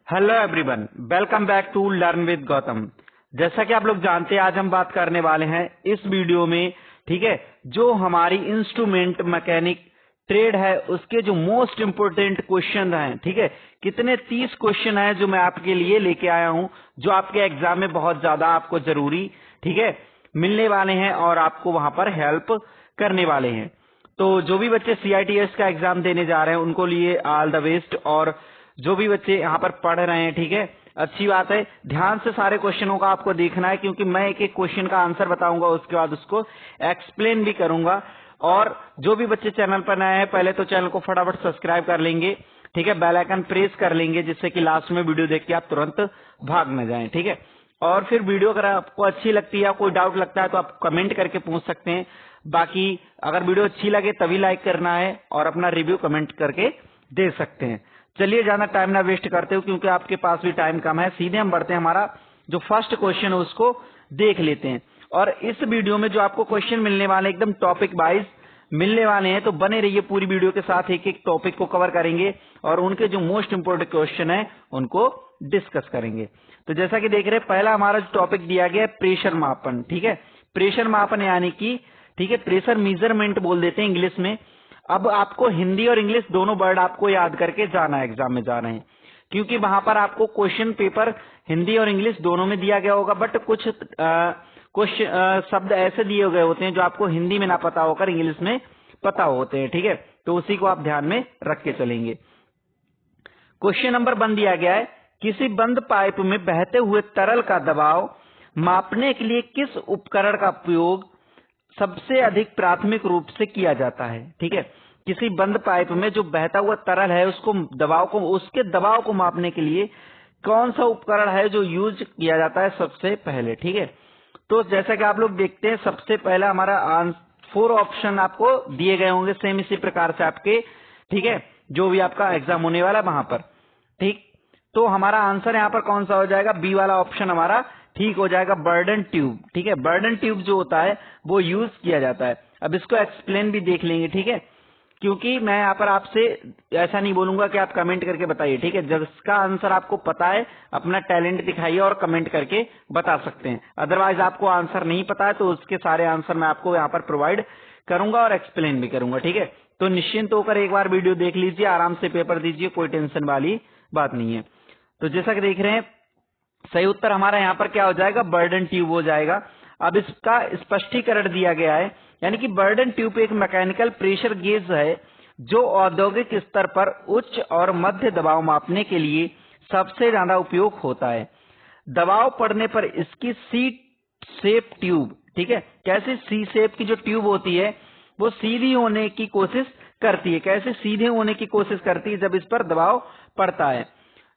Hello everyone, welcome back to learn with Gautam. जैसा कि आप लोग जानते हैं, आज हम बात करने वाले हैं इस वीडियो में, ठीक है, जो हमारी इंस्ट्रूमेंट मैकेनिक ट्रेड है उसके जो मोस्ट इम्पोर्टेंट क्वेश्चन हैं, ठीक है। कितने 30 क्वेश्चन हैं जो मैं आपके लिए लेके आया हूं, जो आपके एग्जाम में बहुत ज्यादा आपको जरूरी, ठीक है, मिलने वाले हैं और आपको वहां पर हेल्प करने वाले हैं। तो जो भी बच्चे CITS का एग्जाम देने जा रहे हैं उनको लिए ऑल द बेस्ट, और जो भी बच्चे यहाँ पर पढ़ रहे हैं, ठीक है, अच्छी बात है। ध्यान से सारे क्वेश्चनों का आपको देखना है, क्योंकि मैं एक एक क्वेश्चन का आंसर बताऊंगा, उसके बाद उसको एक्सप्लेन भी करूंगा। और जो भी बच्चे चैनल पर नए हैं, पहले तो चैनल को फटाफट सब्सक्राइब कर लेंगे, ठीक है, बेल आइकन प्रेस कर लेंगे, जिससे कि लास्ट में वीडियो देख के आप तुरंत भाग न जाएं, ठीक है। और फिर वीडियो अगर आपको अच्छी लगती है, कोई डाउट लगता है तो आप कमेंट करके पूछ सकते हैं। बाकी अगर वीडियो अच्छी लगे तभी लाइक करना है और अपना रिव्यू कमेंट करके दे सकते हैं। चलिए, ज्यादा टाइम ना वेस्ट करते हो, क्योंकि आपके पास भी टाइम कम है। सीधे हम बढ़ते हैं, हमारा जो फर्स्ट क्वेश्चन है उसको देख लेते हैं। और इस वीडियो में जो आपको क्वेश्चन मिलने वाले एकदम टॉपिक वाइज मिलने वाले हैं, तो बने रहिए पूरी वीडियो के साथ। एक एक टॉपिक को कवर करेंगे और उनके जो मोस्ट इंपोर्टेंट क्वेश्चन है उनको डिस्कस करेंगे। तो जैसा कि देख रहे हैं, पहला हमारा जो टॉपिक दिया गया है प्रेशर मापन, ठीक है। प्रेशर मापन यानी कि, ठीक है, प्रेशर मेजरमेंट बोल देते हैं इंग्लिश में। अब आपको हिंदी और इंग्लिश दोनों वर्ड आपको याद करके जाना है एग्जाम में जा रहे हैं, क्योंकि वहां पर आपको क्वेश्चन पेपर हिंदी और इंग्लिश दोनों में दिया गया होगा, बट कुछ शब्द ऐसे दिए गए होते हैं जो आपको हिंदी में ना पता होकर इंग्लिश में पता होते हैं, ठीक है। तो उसी को आप ध्यान में रख के चलेंगे। क्वेश्चन नंबर 1 दिया गया है, किसी बंद पाइप में बहते हुए तरल का दबाव मापने के लिए किस उपकरण का उपयोग सबसे अधिक प्राथमिक रूप से किया जाता है, ठीक है। किसी बंद पाइप में जो बहता हुआ तरल है उसके दबाव को मापने के लिए कौन सा उपकरण है जो यूज किया जाता है सबसे पहले, ठीक है। तो जैसा कि आप लोग देखते हैं, सबसे पहला हमारा 4 ऑप्शन आपको दिए गए होंगे सेम इसी प्रकार से आपके, ठीक है, जो भी आपका एग्जाम होने वाला वहां पर, ठीक। तो हमारा आंसर यहाँ पर कौन सा हो जाएगा? बी वाला ऑप्शन हमारा ठीक हो जाएगा, बर्डन ट्यूब, ठीक है। बर्डन ट्यूब जो होता है वो यूज किया जाता है। अब इसको एक्सप्लेन भी देख लेंगे, ठीक है, क्योंकि मैं यहाँ पर आपसे ऐसा नहीं बोलूंगा कि आप कमेंट करके बताइए, ठीक है। जिसका आंसर आपको पता है अपना टैलेंट दिखाइए और कमेंट करके बता सकते हैं। अदरवाइज आपको आंसर नहीं पता है तो उसके सारे आंसर मैं आपको यहाँ पर प्रोवाइड करूंगा और एक्सप्लेन भी करूंगा, ठीक है। तो निश्चिंत होकर एक बार वीडियो देख लीजिए, आराम से पेपर दीजिए, कोई टेंशन वाली बात नहीं है। तो जैसा कि देख रहे हैं, सही उत्तर हमारा यहाँ पर क्या हो जाएगा? बर्डन ट्यूब हो जाएगा। अब इसका स्पष्टीकरण दिया गया है, यानी कि बर्डन ट्यूब एक मैकेनिकल प्रेशर गेज है जो औद्योगिक स्तर पर उच्च और मध्य दबाव मापने के लिए सबसे ज्यादा उपयोग होता है। दबाव पड़ने पर इसकी सी शेप ट्यूब, ठीक है, कैसे सी शेप की जो ट्यूब होती है वो सीधी होने की कोशिश करती है। कैसे सीधे होने की कोशिश करती है? जब इस पर दबाव पड़ता है,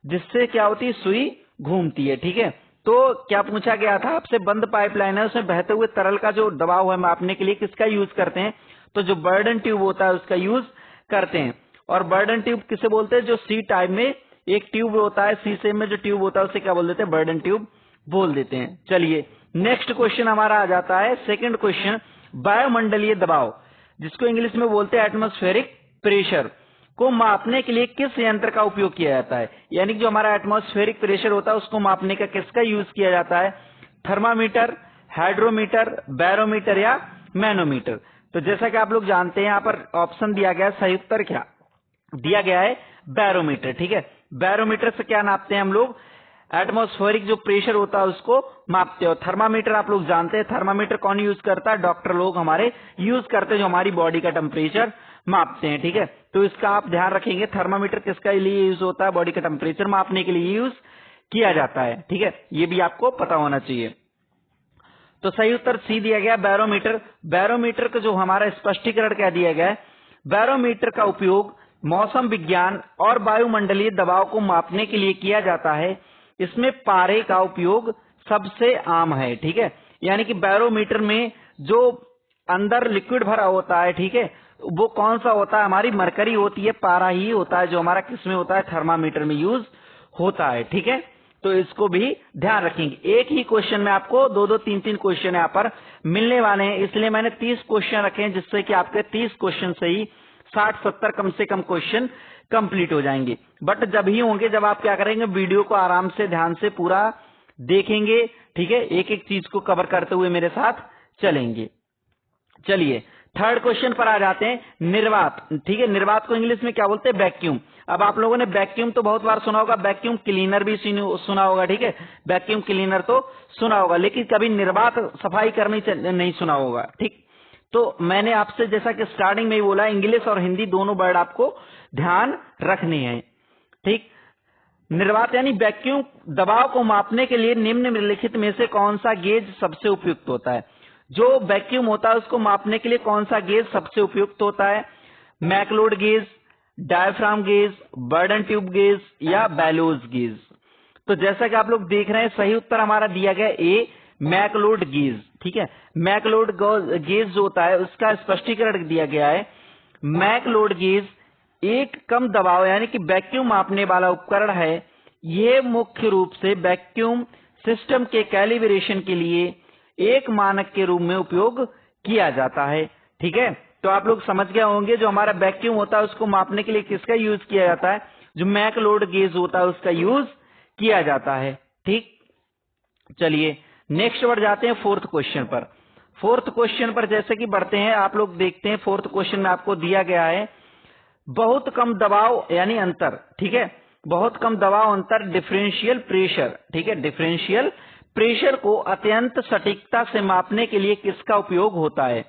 जिससे क्या होती है? सुई घूमती है, ठीक है। तो क्या पूछा गया था आपसे? बंद पाइपलाइन है, उसमें बहते हुए तरल का जो दबाव है मापने के लिए किसका यूज करते हैं? तो जो बर्डन ट्यूब होता है उसका यूज करते हैं। और बर्डन ट्यूब किसे बोलते हैं? जो सी टाइप में एक ट्यूब होता है, सी शेप में जो ट्यूब होता है उसे क्या बोल देते हैं? बर्डन ट्यूब बोल देते हैं। चलिए, नेक्स्ट क्वेश्चन हमारा आ जाता है, सेकंड क्वेश्चन, वायुमंडलीय दबाव, जिसको इंग्लिश में बोलते हैं एटमॉस्फेरिक प्रेशर, को मापने के लिए किस यंत्र का उपयोग किया जाता है? यानी कि जो हमारा एटमॉस्फेरिक प्रेशर होता है उसको मापने का किसका यूज किया जाता है? थर्मामीटर, हाइड्रोमीटर, बैरोमीटर या मैनोमीटर। तो जैसा कि आप लोग जानते हैं, यहाँ पर ऑप्शन दिया गया है, सही उत्तर क्या दिया गया है? बैरोमीटर, ठीक है। बैरोमीटर से क्या नापते हैं हम लोग? एटमॉस्फेरिक जो प्रेशर होता है उसको मापते हो। थर्मामीटर आप लोग जानते हैं, थर्मामीटर कौन यूज करता है? डॉक्टर लोग हमारे यूज करते हैं, जो हमारी बॉडी का टेम्परेचर मापते हैं, ठीक है। तो इसका आप ध्यान रखेंगे, थर्मामीटर किसका लिए यूज होता है? बॉडी का टेम्परेचर मापने के लिए यूज किया जाता है, ठीक है। ये भी आपको पता होना चाहिए। तो सही उत्तर सी दिया गया, बैरोमीटर। बैरोमीटर का जो हमारा स्पष्टीकरण क्या दिया गया है? बैरोमीटर का उपयोग मौसम विज्ञान और वायुमंडलीय दबाव को मापने के लिए किया जाता है। इसमें पारे का उपयोग सबसे आम है, ठीक है। यानी कि बैरोमीटर में जो अंदर लिक्विड भरा होता है, ठीक है, वो कौन सा होता है? हमारी मरकरी होती है, पारा ही होता है, जो हमारा किसमें होता है? थर्मामीटर में यूज होता है, ठीक है। तो इसको भी ध्यान रखेंगे। एक ही क्वेश्चन में आपको 2-2, 3-3 क्वेश्चन यहाँ पर मिलने वाले हैं, इसलिए मैंने 30 क्वेश्चन रखे हैं, जिससे कि आपके 30 क्वेश्चन से ही 60-70 कम से कम क्वेश्चन कंप्लीट हो जाएंगे। बट जब ही होंगे जब आप क्या करेंगे, वीडियो को आराम से ध्यान से पूरा देखेंगे, ठीक है, एक एक चीज को कवर करते हुए मेरे साथ चलेंगे। चलिए थर्ड क्वेश्चन पर आ जाते हैं, निर्वात। ठीक है, निर्वात को इंग्लिश में क्या बोलते हैं, वैक्यूम। अब आप लोगों ने वैक्यूम तो बहुत बार सुना होगा, वैक्यूम क्लीनर भी सुना होगा, ठीक है, वैक्यूम क्लीनर तो सुना होगा, लेकिन कभी निर्वात सफाई करनी नहीं सुना होगा। ठीक, तो मैंने आपसे जैसा कि स्टार्टिंग में ही बोला, इंग्लिश और हिंदी दोनों वर्ड आपको ध्यान रखने हैं। ठीक, निर्वात यानी वैक्यूम दबाव को मापने के लिए निम्नलिखित में से कौन सा गेज सबसे उपयुक्त होता है। जो वैक्यूम होता है उसको मापने के लिए कौन सा गेज सबसे उपयुक्त होता है, McLeod gauge, diaphragm gauge, Bourdon tube gauge या बेलोज गेज। तो जैसा कि आप लोग देख रहे हैं, सही उत्तर हमारा दिया गया ए, मैकलोड गेज। ठीक है, मैकलोड गेज जो होता है उसका स्पष्टीकरण दिया गया है। मैकलोड गेज एक कम दबाव यानी कि वैक्यूम मापने वाला उपकरण है। यह मुख्य रूप से वैक्यूम सिस्टम के कैलिब्रेशन के लिए एक मानक के रूप में उपयोग किया जाता है। ठीक है, तो आप लोग समझ गए होंगे, जो हमारा वैक्यूम होता है उसको मापने के लिए किसका यूज किया जाता है, जो मैकलोड गेज होता है उसका यूज किया जाता है। ठीक, चलिए नेक्स्ट बढ़ जाते हैं फोर्थ क्वेश्चन पर। फोर्थ क्वेश्चन पर जैसे कि बढ़ते हैं, आप लोग देखते हैं फोर्थ क्वेश्चन में आपको दिया गया है बहुत कम दबाव यानी अंतर। ठीक है, बहुत कम दबाव अंतर डिफरेंशियल प्रेशर। ठीक है, डिफरेंशियल प्रेशर को अत्यंत सटीकता से मापने के लिए किसका उपयोग होता है।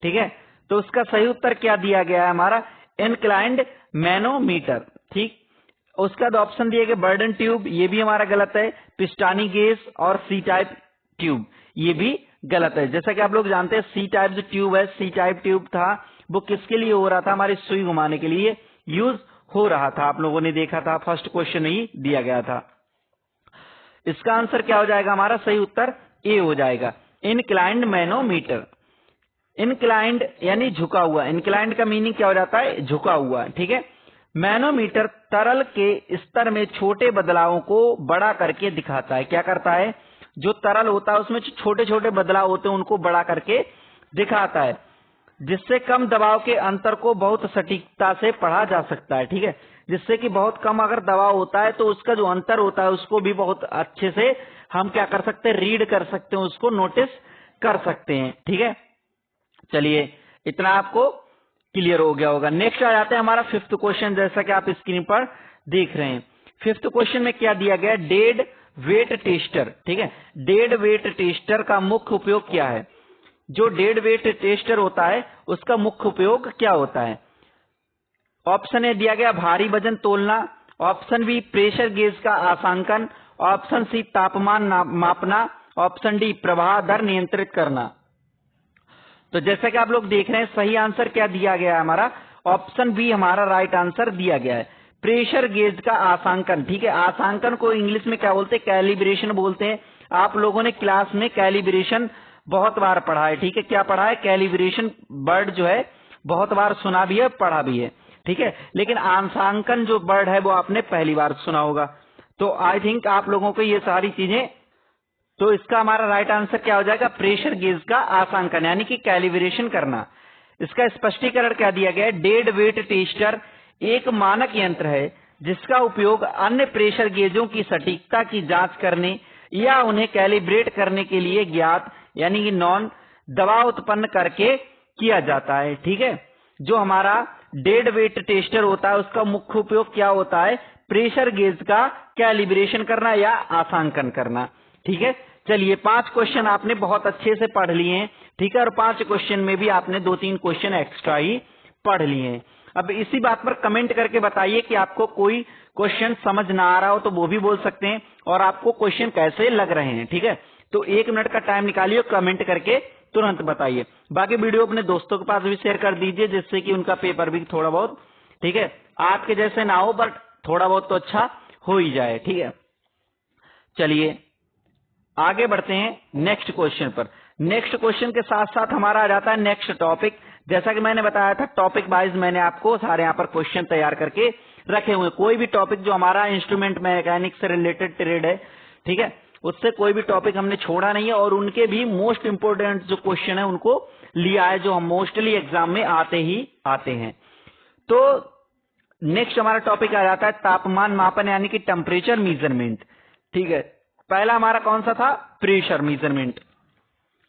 ठीक है, तो उसका सही उत्तर क्या दिया गया है हमारा, इंक्लाइंड मैनोमीटर। ठीक, उसका दो ऑप्शन दिए गए, बर्डन ट्यूब ये भी हमारा गलत है, पिस्टानी गेज और सी टाइप ट्यूब ये भी गलत है। जैसा कि आप लोग जानते हैं सी टाइप जो ट्यूब है, सी टाइप ट्यूब था वो किसके लिए हो रहा था, हमारी सुई घुमाने के लिए यूज हो रहा था। आप लोगों ने देखा था, फर्स्ट क्वेश्चन ही दिया गया था। इसका आंसर क्या हो जाएगा, हमारा सही उत्तर ए हो जाएगा, इनक्लाइंड मैनोमीटर। इनक्लाइंड यानी झुका हुआ, इनक्लाइंड का मीनिंग क्या हो जाता है, झुका हुआ। ठीक है, मैनोमीटर तरल के स्तर में छोटे बदलावों को बड़ा करके दिखाता है। क्या करता है, जो तरल होता है उसमें छोटे छोटे बदलाव होते हैं उनको बड़ा करके दिखाता है, जिससे कम दबाव के अंतर को बहुत सटीकता से पढ़ा जा सकता है। ठीक है, जिससे कि बहुत कम अगर दबाव होता है तो उसका जो अंतर होता है उसको भी बहुत अच्छे से हम क्या कर सकते हैं, रीड कर सकते हैं, उसको नोटिस कर सकते हैं। ठीक है, चलिए इतना आपको क्लियर हो गया होगा। नेक्स्ट आ जाते हैं हमारा फिफ्थ क्वेश्चन, जैसा कि आप स्क्रीन पर देख रहे हैं। फिफ्थ क्वेश्चन में क्या दिया गया, डेड वेट टेस्टर। ठीक है, डेड वेट टेस्टर का मुख्य उपयोग क्या है। जो डेड वेट टेस्टर होता है उसका मुख्य उपयोग क्या होता है। ऑप्शन ए दिया गया भारी वजन तोलना, ऑप्शन बी प्रेशर गेज का आंशांकन, ऑप्शन सी तापमान मापना, ऑप्शन डी प्रवाह दर नियंत्रित करना। तो जैसा कि आप लोग देख रहे हैं सही आंसर क्या दिया गया है हमारा, ऑप्शन बी हमारा राइट आंसर दिया गया है, प्रेशर गेज का आंशांकन। ठीक है, आंशांकन को इंग्लिश में क्या बोलते हैं, कैलिब्रेशन बोलते हैं। आप लोगों ने क्लास में कैलिब्रेशन बहुत बार पढ़ा है। ठीक है, क्या पढ़ा है, कैलिब्रेशन वर्ड जो है बहुत बार सुना भी है, पढ़ा भी है। ठीक है, लेकिन आंशांकन जो वर्ड है वो आपने पहली बार सुना होगा। तो आई थिंक आप लोगों को ये सारी चीजें, तो इसका हमारा राइट आंसर क्या हो जाएगा, प्रेशर गेज का आंशांकन यानी कि कैलिब्रेशन करना। इसका स्पष्टीकरण क्या दिया गया है, डेड वेट टेस्टर एक मानक यंत्र है जिसका उपयोग अन्य प्रेशर गेजों की सटीकता की जांच करने या उन्हें कैलिब्रेट करने के लिए ज्ञात यानी कि नॉन दबाव उत्पन्न करके किया जाता है। ठीक है, जो हमारा डेड वेट टेस्टर होता है उसका मुख्य उपयोग क्या होता है, प्रेशर गेज का कैलिब्रेशन करना या आंशांकन करना। ठीक है, चलिए 5 क्वेश्चन आपने बहुत अच्छे से पढ़ लिए हैं। ठीक है, और 5 क्वेश्चन में भी आपने 2-3 क्वेश्चन एक्स्ट्रा ही पढ़ लिए हैं। अब इसी बात पर कमेंट करके बताइए कि आपको कोई क्वेश्चन समझ ना आ रहा हो तो वो भी बोल सकते हैं, और आपको क्वेश्चन कैसे लग रहे हैं। ठीक है, तो 1 मिनट का टाइम निकालिए, कमेंट करके तुरंत बताइए। बाकी वीडियो अपने दोस्तों के पास भी शेयर कर दीजिए जिससे कि उनका पेपर भी थोड़ा बहुत, ठीक है, आपके जैसे ना हो बट थोड़ा बहुत तो अच्छा हो ही जाए। ठीक है, चलिए आगे बढ़ते हैं नेक्स्ट क्वेश्चन पर। नेक्स्ट क्वेश्चन के साथ साथ हमारा आ जाता है नेक्स्ट टॉपिक। जैसा कि मैंने बताया था टॉपिक वाइज मैंने आपको सारे यहाँ पर क्वेश्चन तैयार करके रखे हुए। कोई भी टॉपिक जो हमारा इंस्ट्रूमेंट मैकेनिक्स से रिलेटेड ट्रेड है, ठीक है, उससे कोई भी टॉपिक हमने छोड़ा नहीं है, और उनके भी मोस्ट इंपोर्टेंट जो क्वेश्चन है उनको लिया है, जो हम मोस्टली एग्जाम में आते ही आते हैं। तो नेक्स्ट हमारा टॉपिक आ जाता है तापमान मापन यानी कि टेम्परेचर मेजरमेंट। ठीक है, पहला हमारा कौन सा था? Pressure measurement.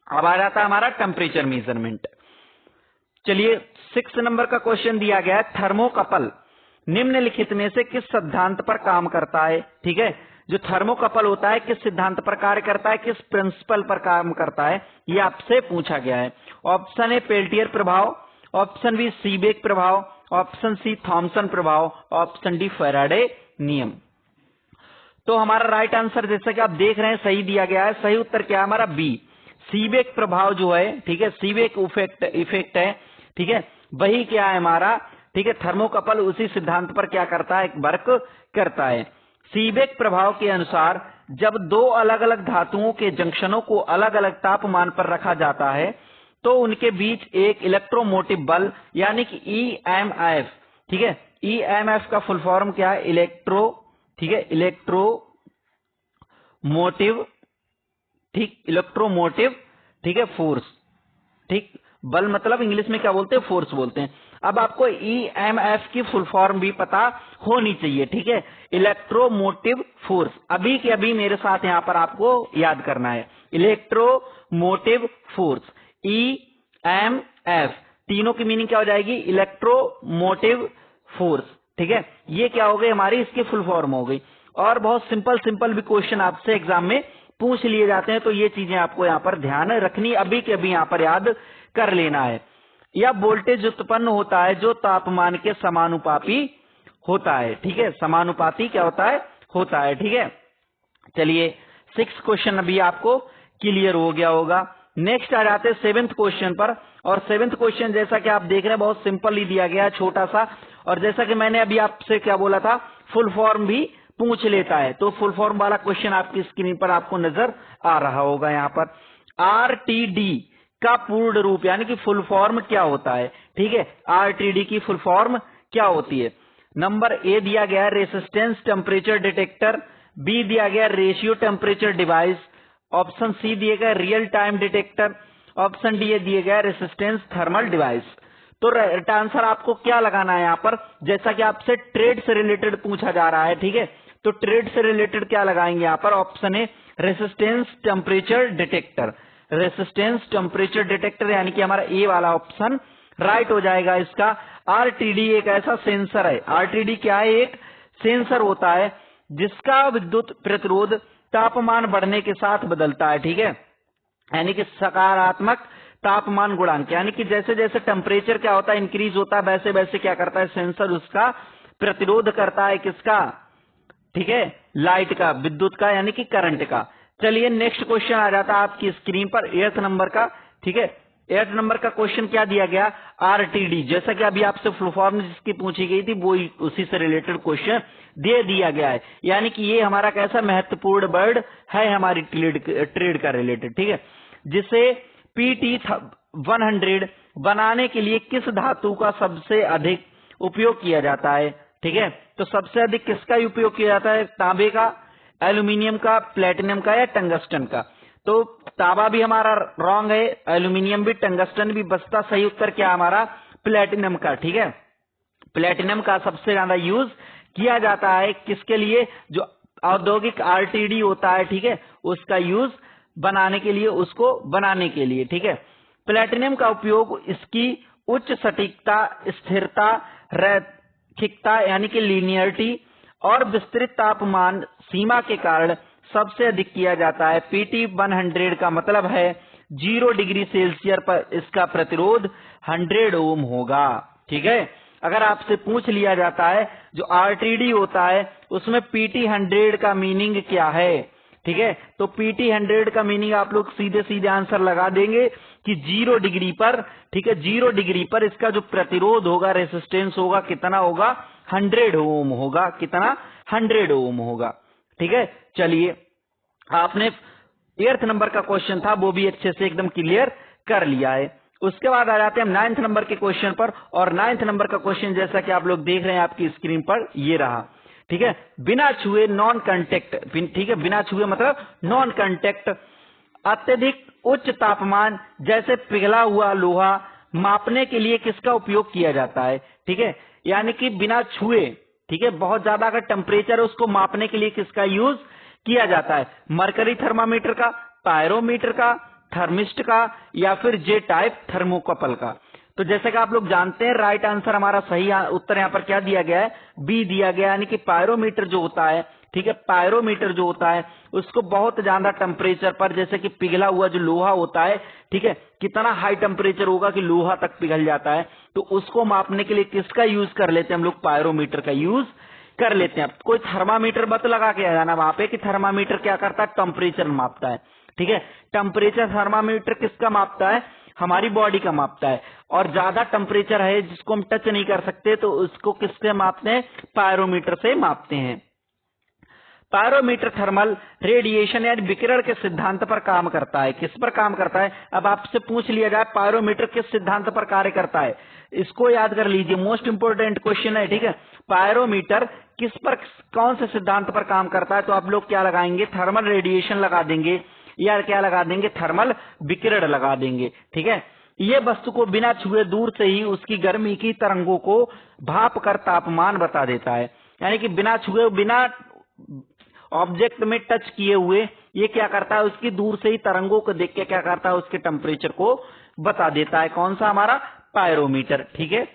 अब आ जाता है हमारा टेम्परेचर मेजरमेंट। चलिए 6 नंबर का क्वेश्चन दिया गया है, थर्मोकपल निम्नलिखित में से किस सिद्धांत पर काम करता है? ठीक है, जो थर्मोकपल होता है किस सिद्धांत पर कार्य करता है, किस प्रिंसिपल पर काम करता है, ये आपसे पूछा गया है। ऑप्शन ए पेल्टियर प्रभाव, ऑप्शन बी सीबेक प्रभाव, ऑप्शन सी थॉमसन प्रभाव, ऑप्शन डी फैराडे नियम। तो हमारा राइट आंसर जैसा कि आप देख रहे हैं सही दिया गया है। सही उत्तर क्या है हमारा? बी, सीबेक प्रभाव जो है, ठीक है, सीबेक इफेक्ट है, ठीक है, वही क्या है हमारा, ठीक है, थर्मोकपल उसी सिद्धांत पर क्या करता है? वर्क करता है। सीबेक प्रभाव के अनुसार जब दो अलग अलग धातुओं के जंक्शनों को अलग अलग तापमान पर रखा जाता है तो उनके बीच एक इलेक्ट्रोमोटिव बल यानी कि ईएमएफ, ठीक है, ईएमएफ का फुल फॉर्म क्या है? ठीक है, इलेक्ट्रोमोटिव, ठीक, इलेक्ट्रोमोटिव, ठीक है, फोर्स, ठीक, बल मतलब इंग्लिश में क्या बोलते हैं? फोर्स बोलते हैं। अब आपको ईएमएफ की फुल फॉर्म भी पता होनी चाहिए, ठीक है, इलेक्ट्रोमोटिव फोर्स। अभी के अभी मेरे साथ यहां पर आपको याद करना है, इलेक्ट्रोमोटिव फोर्स, ईएमएफ, तीनों की मीनिंग क्या हो जाएगी? इलेक्ट्रोमोटिव फोर्स, ठीक है, ये क्या हो गई हमारी, इसकी फुल फॉर्म हो गई। और बहुत सिंपल भी क्वेश्चन आपसे एग्जाम में पूछ लिए जाते हैं, तो ये चीजें आपको यहाँ पर ध्यान रखनी, अभी के अभी यहाँ पर याद कर लेना है। या वोल्टेज उत्पन्न होता है जो तापमान के समानुपाती होता है, ठीक है, समानुपाती क्या होता है, ठीक है। चलिए 6 क्वेश्चन अभी आपको क्लियर हो गया होगा। नेक्स्ट आ जाते हैं 7th क्वेश्चन पर। और 7th क्वेश्चन जैसा कि आप देख रहे हैं बहुत सिंपल ही दिया गया है, छोटा सा, और जैसा कि मैंने अभी आपसे क्या बोला था, फुल फॉर्म भी पूछ लेता है। तो फुल फॉर्म वाला क्वेश्चन आपकी स्क्रीन पर आपको नजर आ रहा होगा यहाँ पर। आरटीडी का पूर्ण रूप यानी कि फुल फॉर्म क्या होता है? ठीक है, आरटीडी की फुल फॉर्म क्या होती है? नंबर ए दिया गया है रेसिस्टेंस टेम्परेचर डिटेक्टर, बी दिया गया ratio temperature device, option C दिए गए real time detector, option D दिए गया रेसिस्टेंस थर्मल डिवाइस। तो राइट आंसर आपको क्या लगाना है यहाँ पर? जैसा कि आपसे ट्रेड से रिलेटेड पूछा जा रहा है, ठीक है, तो ट्रेड से रिलेटेड क्या लगाएंगे यहाँ पर? Option A resistance temperature detector, resistance temperature detector यानी कि हमारा ए वाला ऑप्शन राइट हो जाएगा इसका। आरटीडी एक ऐसा सेंसर है, आरटीडी क्या है? एक सेंसर होता है जिसका विद्युत प्रतिरोध तापमान बढ़ने के साथ बदलता है, ठीक है, यानी कि सकारात्मक तापमान गुणांक, यानी कि जैसे जैसे टेम्परेचर क्या होता है इंक्रीज होता है वैसे वैसे क्या करता है सेंसर उसका प्रतिरोध करता है, किसका? ठीक है, लाइट का, विद्युत का, यानी कि करंट का। चलिए नेक्स्ट क्वेश्चन आ जाता है आपकी स्क्रीन पर 8th नंबर का, ठीक है, 8th नंबर का क्वेश्चन क्या दिया गया? आरटीडी, जैसा कि अभी आपसे फुल फॉर्म जिसकी पूछी गई थी वो उसी से रिलेटेड क्वेश्चन दे दिया गया है, यानी कि ये हमारा कैसा महत्वपूर्ण वर्ड है हमारी ट्रेड का रिलेटेड, ठीक है, जिसे पीटी 100 बनाने के लिए किस धातु का सबसे अधिक उपयोग किया जाता है? ठीक है, तो सबसे अधिक किसका उपयोग किया जाता है? तांबे का, एल्यूमिनियम का, प्लेटिनम का या टंगस्टन का? तो तांबा भी हमारा रॉन्ग है, एल्यूमिनियम भी, टंगस्टन भी, बचता सही उत्तर क्या हमारा? प्लेटिनम का, ठीक है, प्लेटिनम का सबसे ज्यादा यूज किया जाता है किसके लिए? जो औद्योगिक आरटीडी होता है, ठीक है, उसका यूज बनाने के लिए, उसको बनाने के लिए, ठीक है। प्लेटिनम का उपयोग इसकी उच्च सटीकता, स्थिरता, रैखिकता यानी कि लीनियरिटी और विस्तृत तापमान सीमा के कारण सबसे अधिक किया जाता है। पीटी 100 का मतलब है 0 डिग्री सेल्सियस पर इसका प्रतिरोध 100 ओम होगा, ठीक है। अगर आपसे पूछ लिया जाता है जो आरटीडी होता है उसमें पीटी 100 का मीनिंग क्या है, ठीक है, तो पीटी 100 का मीनिंग आप लोग सीधे सीधे आंसर लगा देंगे कि 0 डिग्री पर, ठीक है, 0 डिग्री पर इसका जो प्रतिरोध होगा, रेसिस्टेंस होगा, कितना होगा? 100 ओम होगा, कितना? 100 ओम होगा, ठीक है। चलिए आपने 8th नंबर का क्वेश्चन था वो भी अच्छे से एकदम क्लियर कर लिया है। उसके बाद आ जाते हैं 9th नंबर के क्वेश्चन पर। और 9th नंबर का क्वेश्चन जैसा कि आप लोग देख रहे हैं आपकी स्क्रीन पर ये रहा, ठीक है, बिना छुए नॉन कांटेक्ट, ठीक है, बिना छुए मतलब नॉन कांटेक्ट, अत्यधिक उच्च तापमान जैसे पिघला हुआ लोहा, मापने के लिए किसका उपयोग किया जाता है, ठीक है, यानी कि बिना छुए, ठीक है, बहुत ज्यादा अगर टेम्परेचर है उसको मापने के लिए किसका यूज किया जाता है, मरकरी थर्मामीटर का, पायरोमीटर का, थर्मिस्ट का, या फिर जे टाइप थर्मोकपल का। तो जैसे कि आप लोग जानते हैं राइट आंसर हमारा सही उत्तर यहाँ पर क्या दिया गया है, बी दिया गया, यानी कि पायरोमीटर जो होता है, ठीक है, पायरोमीटर जो होता है उसको बहुत ज्यादा टेम्परेचर पर, जैसे कि पिघला हुआ जो लोहा होता है, ठीक है, कितना हाई टेम्परेचर होगा कि लोहा तक पिघल जाता है, तो उसको मापने के लिए किसका यूज कर लेते हैं हम लोग, पायरोमीटर का यूज कर लेते हैं। कोई थर्मामीटर मत लगा के आ जाना वहां पे कि थर्मामीटर क्या करता है, टेम्परेचर मापता है, ठीक है, टेम्परेचर थर्मामीटर किसका मापता है, हमारी बॉडी का मापता है, और ज्यादा टेम्परेचर है जिसको हम टच नहीं कर सकते तो उसको किससे मापते हैं, पायरोमीटर से मापते हैं। पायरोमीटर थर्मल रेडिएशन यानी विकिरण के सिद्धांत पर काम करता है। किस पर काम करता है, अब आपसे पूछ लिया जाए पायरोमीटर किस सिद्धांत पर कार्य करता है, इसको याद कर लीजिए, मोस्ट इंपोर्टेंट क्वेश्चन है, ठीक है, पायरोमीटर किस पर, कौन से सिद्धांत पर काम करता है, तो आप लोग क्या लगाएंगे, थर्मल रेडिएशन लगा देंगे, या क्या लगा देंगे, थर्मल विकिरण लगा देंगे, ठीक है। ये वस्तु को बिना छुए दूर से ही उसकी गर्मी की तरंगों को भाप कर तापमान बता देता है, यानी कि बिना छुए, बिना ऑब्जेक्ट में टच किए हुए ये क्या करता है, उसकी दूर से ही तरंगों को देख के क्या करता है, उसके टेम्परेचर को बता देता है। कौन सा, हमारा पायरोमीटर, ठीक है।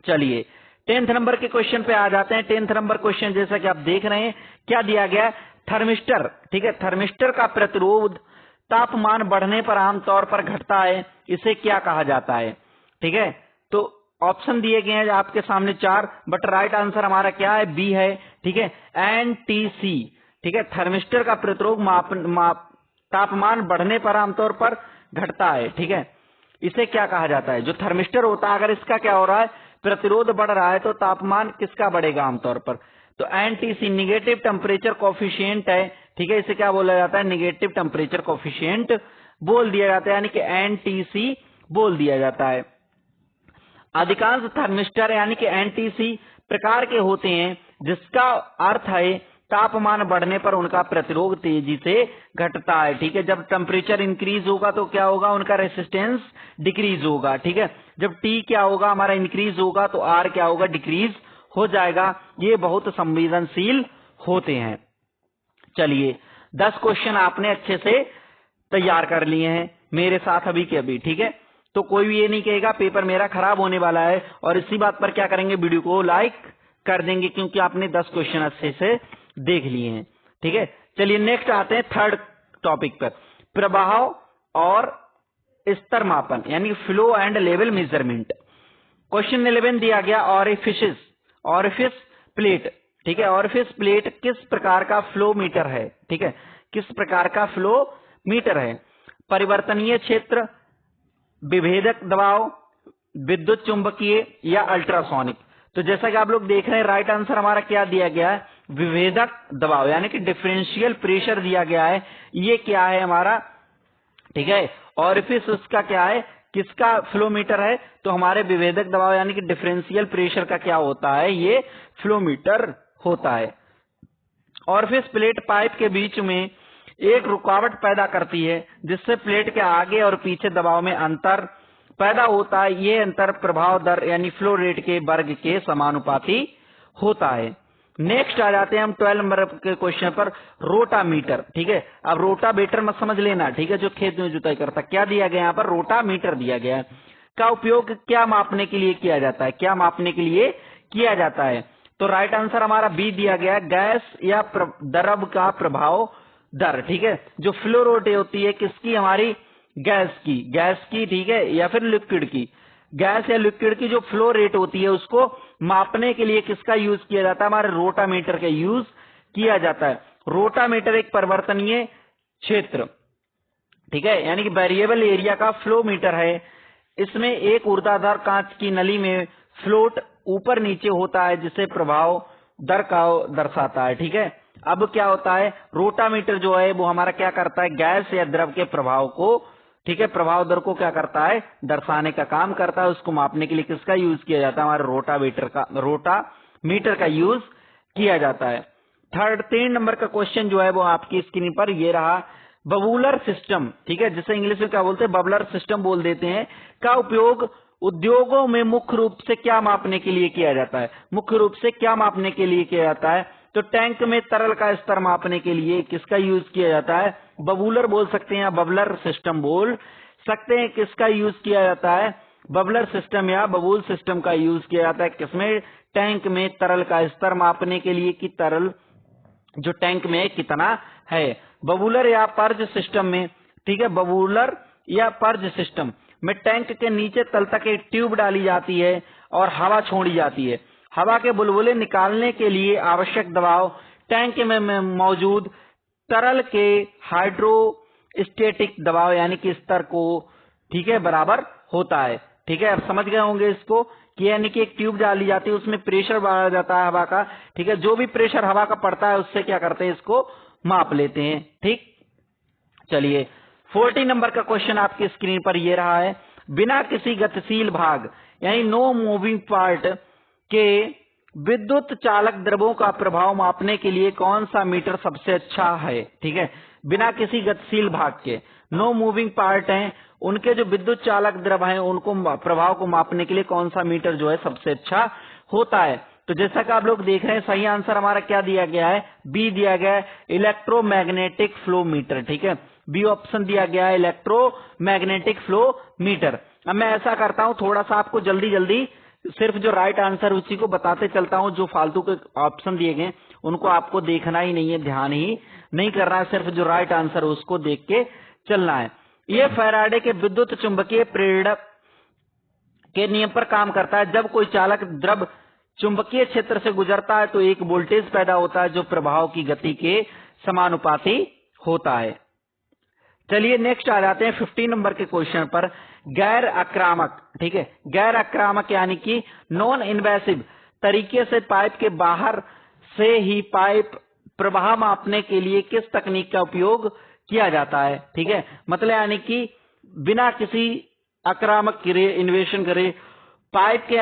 चलिए 10th नंबर के क्वेश्चन पे आ जाते हैं। 10th नंबर क्वेश्चन जैसा कि आप देख रहे हैं क्या दिया गया है, थर्मिस्टर, ठीक है, थर्मिस्टर का प्रतिरोध तापमान बढ़ने पर आमतौर पर घटता है, इसे क्या कहा जाता है, ठीक है। तो ऑप्शन दिए गए हैं आपके सामने 4, बट राइट आंसर हमारा क्या है, बी है, ठीक है, एनटीसी, ठीक है, थर्मिस्टर का प्रतिरोध तापमान बढ़ने पर आमतौर पर घटता है, ठीक है, इसे क्या कहा जाता है, जो थर्मिस्टर होता है अगर इसका क्या हो रहा है, प्रतिरोध बढ़ रहा है तो तापमान किसका बढ़ेगा आमतौर पर, तो एनटीसी निगेटिव टेम्परेचर कोफिशिएंट है, ठीक है, इसे क्या बोला जाता है, निगेटिव टेम्परेचर कोफिशिएंट बोल दिया जाता है, यानी कि एनटीसी बोल दिया जाता है। अधिकांश थर्मिस्टर यानी कि एनटीसी प्रकार के होते हैं जिसका अर्थ है तापमान बढ़ने पर उनका प्रतिरोध तेजी से घटता है, ठीक है, जब टेम्परेचर इंक्रीज होगा तो क्या होगा, उनका रेसिस्टेंस डिक्रीज होगा, ठीक है, जब टी क्या होगा हमारा इंक्रीज होगा तो आर क्या होगा, डिक्रीज हो जाएगा, ये बहुत संवेदनशील होते हैं। चलिए 10 क्वेश्चन आपने अच्छे से तैयार कर लिए हैं मेरे साथ अभी के अभी, ठीक है, तो कोई भी ये नहीं कहेगा पेपर मेरा खराब होने वाला है, और इसी बात पर क्या करेंगे, वीडियो को लाइक कर देंगे क्योंकि आपने 10 क्वेश्चन अच्छे से देख लिए हैं, ठीक है। चलिए नेक्स्ट आते हैं थर्ड टॉपिक पर, प्रभाव और स्तर मापन यानी flow and level measurement. Question 11 दिया गया, ऑरिफिस प्लेट, ठीक है, ऑरिफिस प्लेट किस प्रकार का फ्लो मीटर है, ठीक है, किस प्रकार का फ्लो मीटर है, परिवर्तनीय क्षेत्र, विभेदक दबाव, विद्युत चुंबकीय या अल्ट्रासोनिक। तो जैसा कि आप लोग देख रहे हैं राइट आंसर हमारा क्या दिया गया है, विभेदक दबाव यानी कि डिफरेंशियल प्रेशर दिया गया है, ये क्या है हमारा, ठीक है, ऑरिफिस उसका क्या है, किसका फ्लो मीटर है, तो हमारे विभेदक दबाव यानी कि डिफरेंशियल प्रेशर का क्या होता है, ये फ्लो मीटर होता है। ऑरिफिस प्लेट पाइप के बीच में एक रुकावट पैदा करती है जिससे प्लेट के आगे और पीछे दबाव में अंतर पैदा होता है, ये अंतर प्रभाव दर यानी फ्लो रेट के वर्ग के समानुपाती होता है। नेक्स्ट आ जाते हैं हम 12 नंबर के क्वेश्चन पर, रोटामीटर, ठीक है, अब रोटावेटर मत समझ लेना, ठीक है, जो खेत में जुताई करता, क्या दिया गया यहाँ पर, रोटामीटर दिया गया है, का उपयोग क्या मापने के लिए किया जाता है, क्या मापने के लिए किया जाता है, तो राइट आंसर हमारा बी दिया गया, गैस या द्रव का प्रभाव दर, ठीक है, जो फ्लो रेट होती है किसकी, हमारी गैस की, ठीक है, या फिर लिक्विड की, गैस या लिक्विड की जो फ्लो रेट होती है उसको मापने के लिए किसका यूज किया जाता है, हमारे रोटामीटर का यूज किया जाता है। रोटामीटर एक परिवर्तनीय क्षेत्र, ठीक है, यानी कि वेरिएबल एरिया का फ्लो मीटर है, इसमें एक ऊर्ध्वाधर कांच की नली में फ्लोट ऊपर नीचे होता है जिसे प्रभाव दर का दर्शाता है, ठीक है। अब क्या होता है, रोटामीटर जो है वो हमारा क्या करता है, गैस या द्रव के प्रभाव को, ठीक है, प्रभाव दर को क्या करता है, दर्शाने का काम करता है, उसको मापने के लिए किसका यूज किया जाता है, हमारे रोटामीटर का यूज किया जाता है। 3 नंबर का क्वेश्चन जो है वो आपकी स्क्रीन पर ये रहा, बबूलर सिस्टम, ठीक है, जिसे इंग्लिश में क्या बोलते हैं, बबलर सिस्टम बोल देते हैं, का उपयोग उद्योगों में मुख्य रूप से क्या मापने के लिए किया जाता है? मुख्य रूप से क्या मापने के लिए किया जाता है? तो टैंक में तरल का स्तर मापने के लिए किसका यूज किया जाता है? बबूलर बोल सकते हैं या बबलर सिस्टम बोल सकते हैं। किसका यूज किया जाता है? बबलर सिस्टम या बबूल सिस्टम का यूज किया जाता है। किसमें? टैंक में तरल का स्तर मापने के लिए कि तरल जो टैंक में कितना है। बबूलर या पर्ज सिस्टम में, ठीक है, बबूलर या पर्ज सिस्टम में टैंक के नीचे तल तक एक ट्यूब डाली जाती है और हवा छोड़ी जाती है। हवा के बुलबुले निकालने के लिए आवश्यक दबाव टैंक में मौजूद तरल के हाइड्रोस्टेटिक दबाव यानी कि स्तर को, ठीक है, बराबर होता है। ठीक है, अब समझ गए होंगे इसको कि यानी कि एक ट्यूब डाली जाती है, उसमें प्रेशर बढ़ाया जाता है हवा का, ठीक है, जो भी प्रेशर हवा का पड़ता है उससे क्या करते हैं, इसको माप लेते हैं। ठीक, चलिए 40 नंबर का क्वेश्चन आपकी स्क्रीन पर ये रहा है। बिना किसी गतिशील भाग यानी नो मूविंग पार्ट के विद्युत चालक द्रव्यों का प्रभाव मापने के लिए कौन सा मीटर सबसे अच्छा है? ठीक है, बिना किसी गतिशील भाग के, नो मूविंग पार्ट हैं, उनके जो विद्युत चालक द्रव हैं उनको प्रभाव को मापने के लिए कौन सा मीटर जो है सबसे अच्छा होता है? तो जैसा कि आप लोग देख रहे हैं सही आंसर हमारा क्या दिया गया है? बी दिया गया है, इलेक्ट्रोमैग्नेटिक फ्लो मीटर। ठीक है, बी ऑप्शन दिया गया है, इलेक्ट्रोमैग्नेटिक फ्लो मीटर। अब मैं ऐसा करता हूं, थोड़ा सा आपको जल्दी जल्दी सिर्फ जो राइट आंसर उसी को बताते चलता हूं, जो फालतू के ऑप्शन दिए गए उनको आपको देखना ही नहीं है, ध्यान ही नहीं करना है, सिर्फ जो राइट आंसर है उसको देख के चलना है। ये फैराडे के विद्युत चुंबकीय प्रेरक के नियम पर काम करता है। जब कोई चालक द्रव चुंबकीय क्षेत्र से गुजरता है तो एक वोल्टेज पैदा होता है जो प्रभाव की गति के समानुपाती होता है। चलिए नेक्स्ट आ जाते हैं 15 नंबर के क्वेश्चन पर। गैर आक्रामक, ठीक है, गैर आक्रामक यानी कि नॉन इन्वेसिव तरीके से पाइप के बाहर से ही पाइप प्रवाह मापने के लिए किस तकनीक का उपयोग किया जाता है? ठीक है, मतलब यानी कि बिना किसी आक्रामक क्रिया इन्वेशन करे पाइप के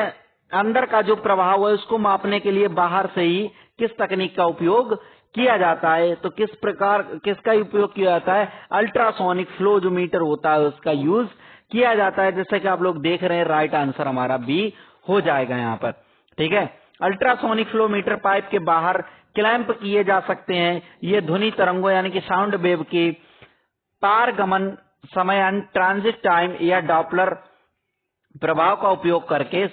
अंदर का जो प्रवाह है उसको मापने के लिए बाहर से ही किस तकनीक का उपयोग किया जाता है? तो किस प्रकार किसका उपयोग किया जाता है? अल्ट्रासोनिक फ्लो जो मीटर होता है उसका यूज किया जाता है। जैसे कि आप लोग देख रहे हैं राइट आंसर हमारा बी हो जाएगा यहाँ पर। ठीक है, अल्ट्रासोनिक फ्लो मीटर पाइप के बाहर क्लैंप किए जा सकते हैं। ये ध्वनि तरंगों यानी कि साउंड वेव की पारगमन समय, ट्रांजिट टाइम या डॉपलर प्रभाव का उपयोग करके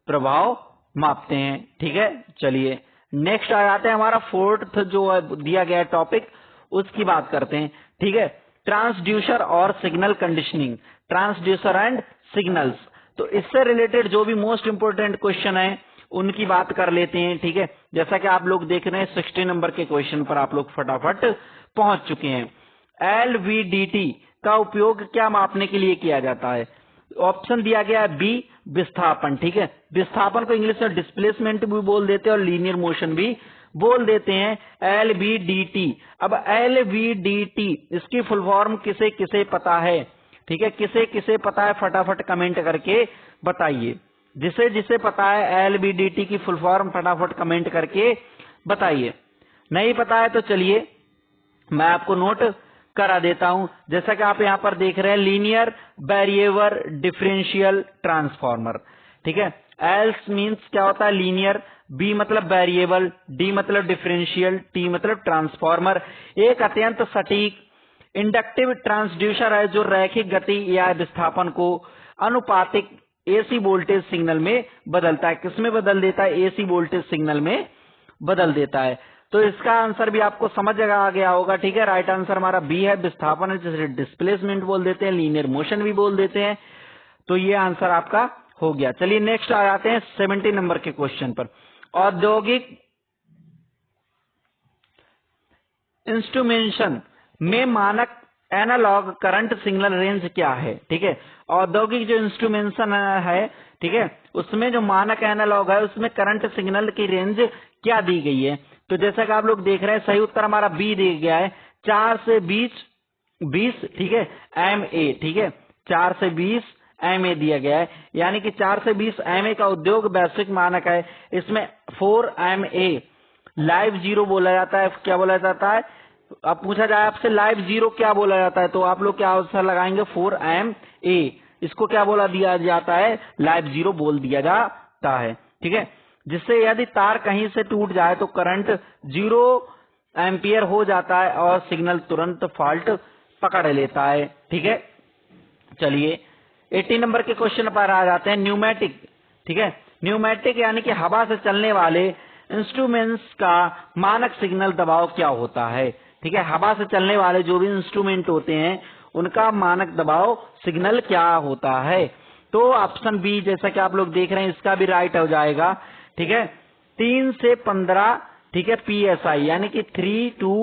प्रभाव मापते हैं। ठीक है, चलिए नेक्स्ट आ जाते हैं, हमारा फोर्थ जो दिया गया टॉपिक उसकी बात करते हैं। ठीक है, ट्रांसड्यूसर और signal conditioning, transducer and signals. तो इससे रिलेटेड जो भी मोस्ट इंपोर्टेंट क्वेश्चन है उनकी बात कर लेते हैं। ठीक है, जैसा कि आप लोग देख रहे हैं 60 नंबर के क्वेश्चन पर आप लोग फटाफट पहुंच चुके हैं। एलवीडीटी का उपयोग क्या मापने के लिए किया जाता है? ऑप्शन दिया गया है बी, विस्थापन। ठीक है, विस्थापन को इंग्लिश में डिस्प्लेसमेंट भी बोल देते हैं और लीनियर मोशन भी बोल देते हैं, एलवीडीटी। अब एलवीडीटी इसकी फुल फॉर्म किसे किसे पता है? ठीक है, किसे किसे पता है फटाफट कमेंट करके बताइए। जिसे जिसे पता है एलवीडीटी की फुल फॉर्म फटाफट कमेंट करके बताइए। नहीं पता है तो चलिए मैं आपको नोट करा देता हूं। जैसा कि आप यहां पर देख रहे हैं, लीनियर वेरिएबल डिफरेंशियल ट्रांसफार्मर। ठीक है, एल्स मींस क्या होता है? लीनियर, बी मतलब वेरिएबल, डी मतलब डिफरेंशियल, टी मतलब ट्रांसफार्मर। एक अत्यंत सटीक इंडक्टिव ट्रांसड्यूसर है जो रैखिक गति या विस्थापन को अनुपातिक एसी वोल्टेज सिग्नल में बदलता है। किसमें बदल देता है? एसी वोल्टेज सिग्नल में बदल देता है। तो इसका आंसर भी आपको समझ आ गया होगा। ठीक है, राइट आंसर हमारा बी है, विस्थापन है जिसे डिस्प्लेसमेंट बोल देते हैं, लीनियर मोशन भी बोल देते हैं। तो ये आंसर आपका हो गया। चलिए नेक्स्ट आ जाते हैं 70 नंबर के क्वेश्चन पर। औद्योगिक इंस्ट्रूमेंटेशन में मानक एनालॉग करंट सिग्नल रेंज क्या है? ठीक है, औद्योगिक जो इंस्ट्रूमेंटेशन है, ठीक है, उसमें जो मानक एनालॉग है उसमें करंट सिग्नल की रेंज क्या दी गई है? तो जैसा कि आप लोग देख रहे हैं सही उत्तर हमारा बी दिया गया है, 4 से 20, ठीक है, MA। ठीक है, 4 से 20 MA दिया गया है, यानी कि 4 से 20 MA का उद्योग वैश्विक मानक है। इसमें 4 MA लाइव जीरो बोला जाता है। क्या बोला जाता है? अब पूछा जाए आपसे लाइव जीरो क्या बोला जाता है, तो आप लोग क्या आंसर लगाएंगे 4MA। इसको क्या बोला दिया जाता है, लाइव जीरो बोल दिया जाता है। ठीक है, जिससे यदि तार कहीं से टूट जाए तो करंट 0 एम्पियर हो जाता है और सिग्नल तुरंत फॉल्ट पकड़ लेता है। ठीक है, चलिए 18 नंबर के क्वेश्चन पर आ जाते हैं। न्यूमेटिक, ठीक है, न्यूमेटिक यानी कि हवा से चलने वाले इंस्ट्रूमेंट्स का मानक सिग्नल दबाव क्या होता है। ठीक है, हवा से चलने वाले जो भी इंस्ट्रूमेंट होते हैं उनका मानक दबाव सिग्नल क्या होता है। तो ऑप्शन बी जैसा कि आप लोग देख रहे हैं इसका भी राइट हो जाएगा। ठीक है, 3 से 15, ठीक है, PSI यानी कि 3 to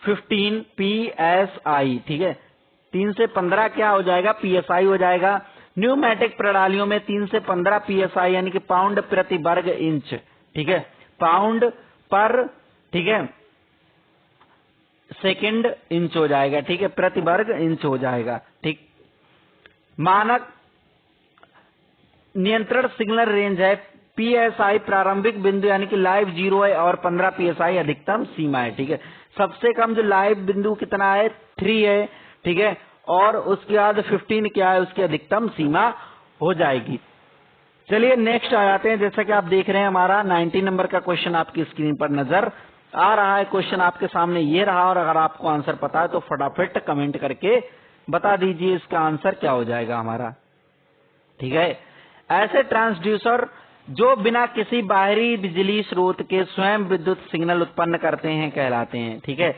15 PSI। ठीक है, 3 से 15 क्या हो जाएगा, PSI हो जाएगा। न्यूमेटिक प्रणालियों में 3 से 15 PSI यानी कि पाउंड प्रति वर्ग इंच। ठीक है, पाउंड पर, ठीक है, सेकंड इंच हो जाएगा। ठीक है, प्रति वर्ग इंच हो जाएगा। ठीक, मानक नियंत्रण सिग्नल रेंज है PSI प्रारंभिक बिंदु यानी कि लाइव जीरो है और 15 PSI अधिकतम सीमा है। ठीक है, सबसे कम जो लाइव बिंदु कितना है 3 है। ठीक है, और उसके बाद 15 क्या है, उसकी अधिकतम सीमा हो जाएगी। चलिए नेक्स्ट आ जाते हैं। जैसा कि आप देख रहे हैं हमारा 19 नंबर का क्वेश्चन आपकी स्क्रीन पर नजर आ रहा है। क्वेश्चन आपके सामने ये रहा और अगर आपको आंसर पता है तो फटाफट कमेंट करके बता दीजिए इसका आंसर क्या हो जाएगा हमारा। ठीक है, ऐसे ट्रांसड्यूसर जो बिना किसी बाहरी बिजली स्रोत के स्वयं विद्युत सिग्नल उत्पन्न करते हैं कहलाते हैं। ठीक है,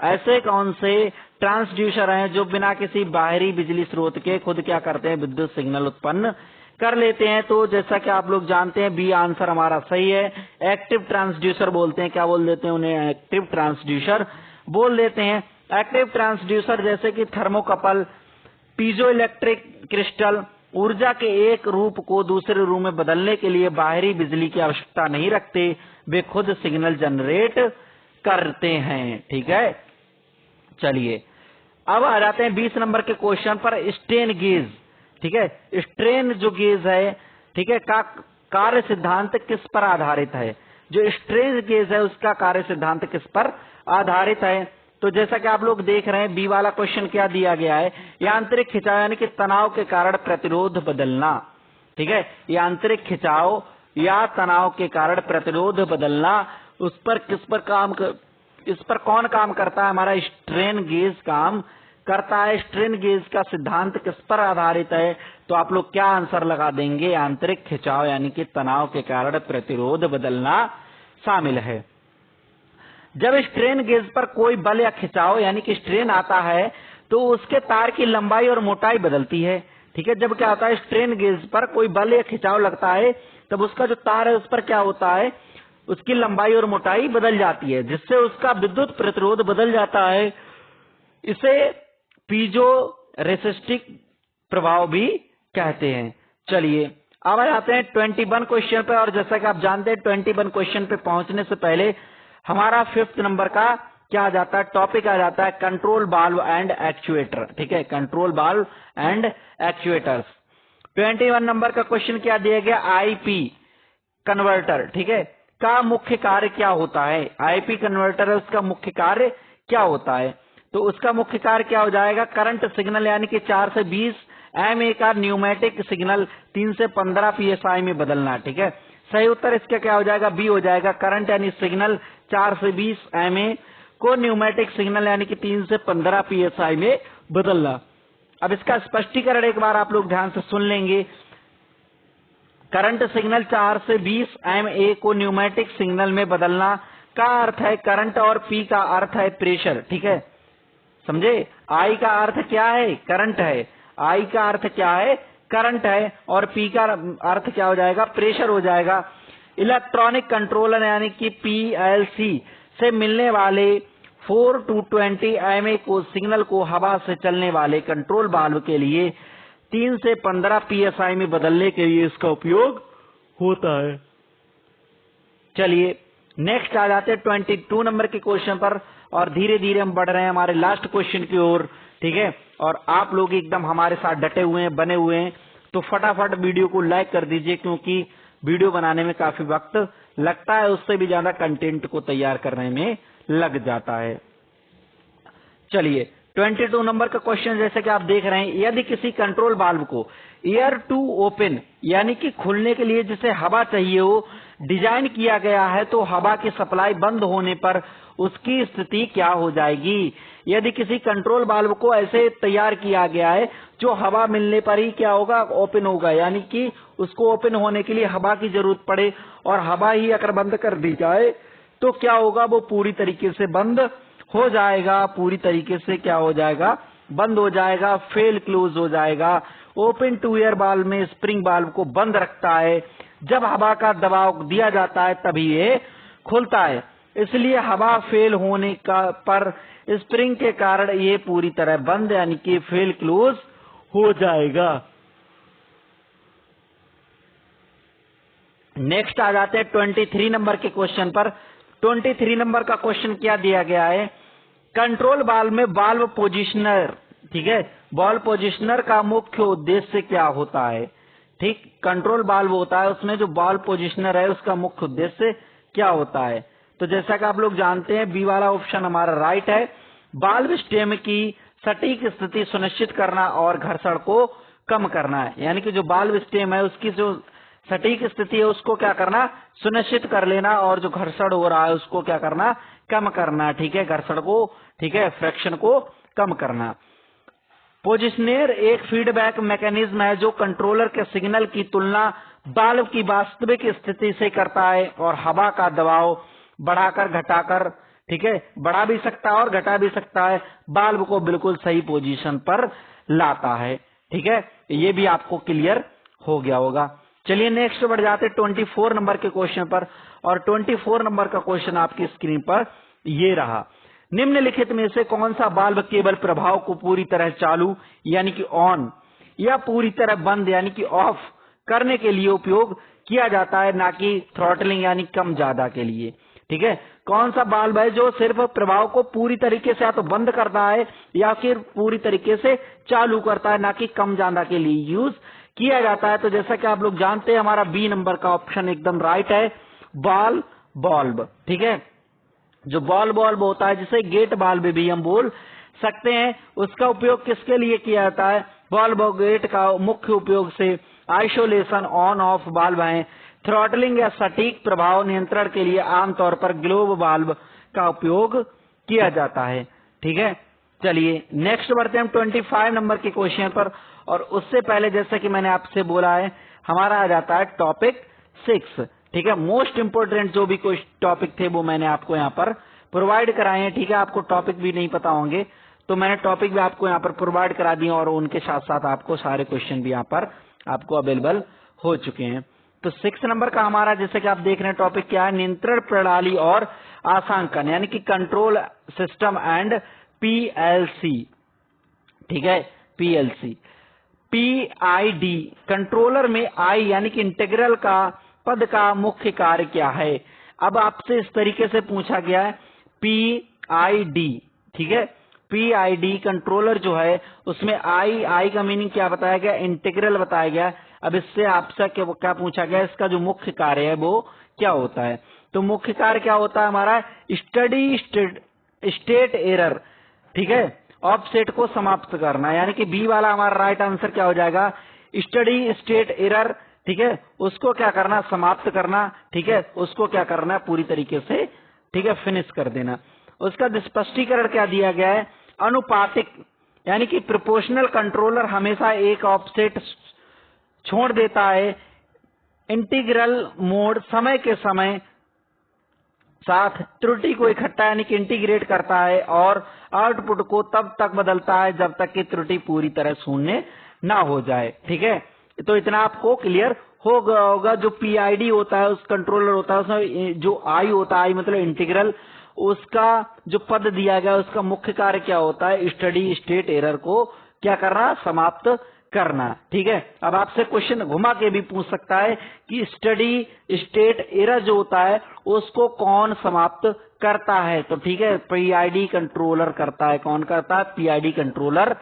ऐसे कौन से ट्रांसड्यूसर हैं जो बिना किसी बाहरी बिजली स्रोत के खुद क्या करते हैं, विद्युत सिग्नल उत्पन्न कर लेते हैं। तो जैसा कि आप लोग जानते हैं बी आंसर हमारा सही है। एक्टिव ट्रांसड्यूसर बोलते हैं, क्या बोल देते हैं उन्हें, एक्टिव ट्रांसड्यूसर बोल देते हैं। एक्टिव ट्रांसड्यूसर जैसे कि थर्मोकपल, पीजो इलेक्ट्रिक क्रिस्टल ऊर्जा के एक रूप को दूसरे रूप में बदलने के लिए बाहरी बिजली की आवश्यकता नहीं रखते, वे खुद सिग्नल जनरेट करते हैं। ठीक है, चलिए अब आ जाते हैं 20 नंबर के क्वेश्चन पर। स्ट्रेन गेज, ठीक है, स्ट्रेन जो गेज है, ठीक है, का कार्य सिद्धांत किस पर आधारित है। जो स्ट्रेन गेज है उसका कार्य सिद्धांत किस पर आधारित है। तो जैसा कि आप लोग देख रहे हैं बी वाला क्वेश्चन क्या दिया गया है, यांत्रिक खिंचाव यानी कि तनाव के कारण प्रतिरोध बदलना। ठीक है, यांत्रिक खिंचाव या तनाव के कारण प्रतिरोध बदलना, उस पर किस पर इस पर कौन काम करता है, हमारा स्ट्रेन गेज काम करता है। स्ट्रेन गेज का सिद्धांत किस पर आधारित है, तो आप लोग क्या आंसर लगा देंगे, यांत्रिक खिंचाव यानी कि तनाव के कारण प्रतिरोध बदलना शामिल है। जब स्ट्रेन गेज पर कोई बल या खिंचाव यानी कि स्ट्रेन आता है तो उसके तार की लंबाई और मोटाई बदलती है। ठीक है, जब क्या होता है स्ट्रेन गेज पर कोई बल या खिंचाव लगता है तब उसका जो तार है उस पर क्या होता है, उसकी लंबाई और मोटाई बदल जाती है, जिससे उसका विद्युत प्रतिरोध बदल जाता है। इसे पीजो रेसिस्टिक प्रभाव भी कहते हैं। चलिए अब आ जाते हैं 21 क्वेश्चन पे। और जैसा कि आप जानते हैं 21 क्वेश्चन पे पहुंचने से पहले हमारा 5th नंबर का क्या आ जाता है, टॉपिक आ जाता है कंट्रोल वाल्व एंड एक्चुएटर। ठीक है, control valve and actuators. 21 number का क्वेश्चन क्या दिया गया, आईपी कन्वर्टर, ठीक है, का मुख्य कार्य क्या होता है। आईपी कन्वर्टर है उसका मुख्य कार्य क्या होता है, तो उसका मुख्य कार्य क्या हो जाएगा, करंट सिग्नल यानी कि 4 से 20 MA का न्यूमेटिक सिग्नल 3 से 15 PSI में बदलना। ठीक है, सही उत्तर इसका क्या हो जाएगा, बी हो जाएगा। करंट यानी सिग्नल 4 से 20 MA को न्यूमेटिक सिग्नल यानी कि 3 से 15 PSI में बदलना। अब इसका स्पष्टीकरण एक बार आप लोग ध्यान से सुन लेंगे। करंट सिग्नल 4 से 20 MA को न्यूमेटिक सिग्नल में बदलना का अर्थ है करंट और P का अर्थ है प्रेशर। ठीक है, समझे, I का अर्थ क्या है, करंट है, I का अर्थ क्या है, करंट है, और P का अर्थ क्या हो जाएगा, प्रेशर हो जाएगा। इलेक्ट्रॉनिक कंट्रोलर यानी कि PLC से मिलने वाले 4 to 20 MA को सिग्नल को हवा से चलने वाले कंट्रोल वाल्व के लिए 3 से 15 PSI में बदलने के लिए इसका उपयोग होता है। चलिए नेक्स्ट आ जाते हैं 22 नंबर के क्वेश्चन पर और धीरे धीरे हम बढ़ रहे हैं हमारे लास्ट क्वेश्चन की ओर। ठीक है, और आप लोग एकदम हमारे साथ डटे हुए हैं, बने हुए हैं, तो फटाफट वीडियो को लाइक कर दीजिए, क्योंकि वीडियो बनाने में काफी वक्त लगता है, उससे भी ज्यादा कंटेंट को तैयार करने में लग जाता है। चलिए 22 नंबर का क्वेश्चन जैसे कि आप देख रहे हैं, यदि किसी कंट्रोल वाल्व को एयर टू ओपन यानी कि खुलने के लिए जिसे हवा चाहिए हो डिजाइन किया गया है, तो हवा की सप्लाई बंद होने पर उसकी स्थिति क्या हो जाएगी। यदि किसी कंट्रोल वाल्व को ऐसे तैयार किया गया है जो हवा मिलने पर ही क्या होगा, ओपन होगा, यानी कि उसको ओपन होने के लिए हवा की जरूरत पड़े और हवा ही अगर बंद कर दी जाए तो क्या होगा, वो पूरी तरीके से बंद हो जाएगा, पूरी तरीके से क्या हो जाएगा, बंद हो जाएगा, फेल क्लोज हो जाएगा। ओपन टू एयर वाल्व में स्प्रिंग वाल्व को बंद रखता है, जब हवा का दबाव दिया जाता है तभी ये खुलता है, इसलिए हवा फेल होने का पर स्प्रिंग के कारण ये पूरी तरह बंद यानी कि फेल क्लोज हो जाएगा। नेक्स्ट आ जाते हैं 23 नंबर के क्वेश्चन पर। 23 नंबर का क्वेश्चन क्या दिया गया है, कंट्रोल वाल्व में वाल्व पोजिशनर, ठीक है, वाल्व पोजिशनर का मुख्य उद्देश्य क्या होता है। ठीक, कंट्रोल वाल्व होता है, उसमें जो वाल्व पोजिशनर है उसका मुख्य उद्देश्य क्या होता है। तो जैसा कि आप लोग जानते हैं बी वाला ऑप्शन हमारा राइट है, वाल्व स्टेम की सटीक स्थिति सुनिश्चित करना और घर्षण को कम करना है, यानी कि जो वाल्व स्टेम है उसकी जो सटीक स्थिति है उसको क्या करना, सुनिश्चित कर लेना, और जो घर्षण हो रहा है उसको क्या करना, कम करना। ठीक है, घर्षण को, ठीक है, फ्रिक्शन को कम करना। पोजिशनर एक फीडबैक मैकेनिज्म है जो कंट्रोलर के सिग्नल की तुलना वाल्व की वास्तविक स्थिति से करता है और हवा का दबाव बढ़ाकर घटाकर, ठीक है, बढ़ा भी सकता है और घटा भी सकता है, वाल्व को बिल्कुल सही पोजीशन पर लाता है। ठीक है, ये भी आपको क्लियर हो गया होगा। चलिए नेक्स्ट बढ़ जाते हैं 24 नंबर के क्वेश्चन पर, और 24 नंबर का क्वेश्चन आपकी स्क्रीन पर ये रहा, निम्नलिखित में से कौन सा वाल्व केवल प्रभाव को पूरी तरह चालू यानी कि ऑन या पूरी तरह बंद यानी कि ऑफ करने के लिए उपयोग किया जाता है, ना कि थ्रॉटलिंग यानी कम ज्यादा के लिए। ठीक है, कौन सा वाल्व है जो सिर्फ प्रभाव को पूरी तरीके से या तो बंद करता है या फिर पूरी तरीके से चालू करता है, ना कि कम ज्यादा के लिए यूज किया जाता है। तो जैसा कि आप लोग जानते हैं हमारा बी नंबर का ऑप्शन एकदम राइट है, बॉल बॉल्ब। ठीक है, जो बॉल बॉल्ब होता है जिसे गेट बॉल्ब भी हम बोल सकते हैं, उसका उपयोग किसके लिए किया जाता है, बॉल्ब और गेट का मुख्य उपयोग से आइसोलेशन ऑन ऑफ वाल्व है, थ्रॉटलिंग या सटीक प्रभाव नियंत्रण के लिए आमतौर पर ग्लोब वाल्व का उपयोग किया जाता है। ठीक है, चलिए नेक्स्ट बढ़ते हैं हम 25 नंबर के क्वेश्चन पर, और उससे पहले जैसा कि मैंने आपसे बोला है हमारा आ जाता है टॉपिक 6। ठीक है, मोस्ट इंपोर्टेंट जो भी कुछ टॉपिक थे वो मैंने आपको यहाँ पर प्रोवाइड कराए हैं। ठीक है, आपको टॉपिक भी नहीं पता होंगे तो मैंने टॉपिक भी आपको यहाँ पर प्रोवाइड करा दिए, और उनके साथ साथ आपको सारे क्वेश्चन भी यहाँ पर आपको अवेलेबल हो चुके हैं। तो 6 नंबर का हमारा जैसे कि आप देख रहे हैं टॉपिक क्या है, नियंत्रण प्रणाली और आसांकन यानी कि कंट्रोल सिस्टम एंड पीएलसी। ठीक है, पीएलसी पीआईडी, कंट्रोलर में आई यानी कि इंटीग्रल का पद का मुख्य कार्य क्या है। अब आपसे इस तरीके से पूछा गया है पीआईडी। ठीक है, पीआईडी कंट्रोलर जो है उसमें आई का मीनिंग क्या बताया गया, इंटीग्रल बताया गया। अब इससे आपसे क्या पूछा गया, इसका जो मुख्य कार्य है वो क्या होता है। तो मुख्य कार्य क्या होता है हमारा, स्टडी स्टेट एरर। ठीक है, ऑफसेट को समाप्त करना, यानी कि बी वाला हमारा राइट आंसर क्या हो जाएगा, स्टडी स्टेट एरर। ठीक है, उसको क्या करना, समाप्त करना। ठीक है, उसको क्या करना, पूरी तरीके से, ठीक है, फिनिश कर देना। उसका स्पष्टीकरण क्या दिया गया है, अनुपातिक यानी कि प्रोपोर्शनल कंट्रोलर हमेशा एक ऑफसेट छोड़ देता है। इंटीग्रल मोड समय के समय साथ त्रुटि को इकट्ठा यानी कि इंटीग्रेट करता है और आउटपुट को तब तक बदलता है जब तक कि त्रुटि पूरी तरह शून्य ना हो जाए। ठीक है, तो इतना आपको क्लियर हो गया होगा। जो पीआईडी होता है उस कंट्रोलर होता है उसमें जो आई होता है, आई मतलब इंटीग्रल, उसका जो पद दिया गया उसका मुख्य कार्य क्या होता है, स्टडी स्टेट एरर को क्या करना, समाप्त करना। ठीक है, अब आपसे क्वेश्चन घुमा के भी पूछ सकता है कि स्टडी स्टेट एरर जो होता है उसको कौन समाप्त करता है। तो ठीक है, पीआईडी कंट्रोलर करता है। कौन करता है, पीआईडी कंट्रोलर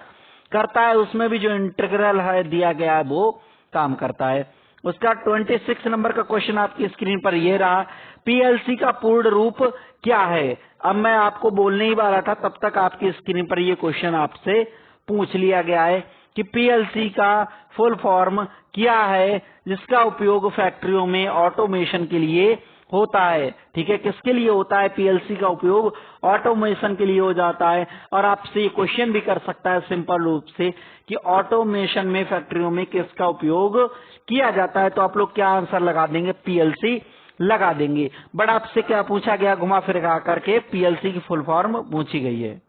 करता है। उसमें भी जो इंटीग्रल है दिया गया है वो काम करता है। उसका 26 नंबर का क्वेश्चन आपकी स्क्रीन पर ये रहा, पीएलसी का पूर्ण रूप क्या है। अब मैं आपको बोलने ही वाला था, तब तक आपकी स्क्रीन पर ये क्वेश्चन आपसे पूछ लिया गया है कि पीएलसी का फुल फॉर्म क्या है, जिसका उपयोग फैक्ट्रियों में ऑटोमेशन के लिए होता है। ठीक है, किसके लिए होता है? पीएलसी का उपयोग ऑटोमेशन के लिए हो जाता है। और आपसे ये क्वेश्चन भी कर सकता है सिंपल रूप से कि ऑटोमेशन में फैक्ट्रियों में किसका उपयोग किया जाता है, तो आप लोग क्या आंसर लगा देंगे? पीएलसी लगा देंगे। बट आपसे क्या पूछा गया? घुमा फिरा करके पीएलसी की फुल फॉर्म पूछी गई है।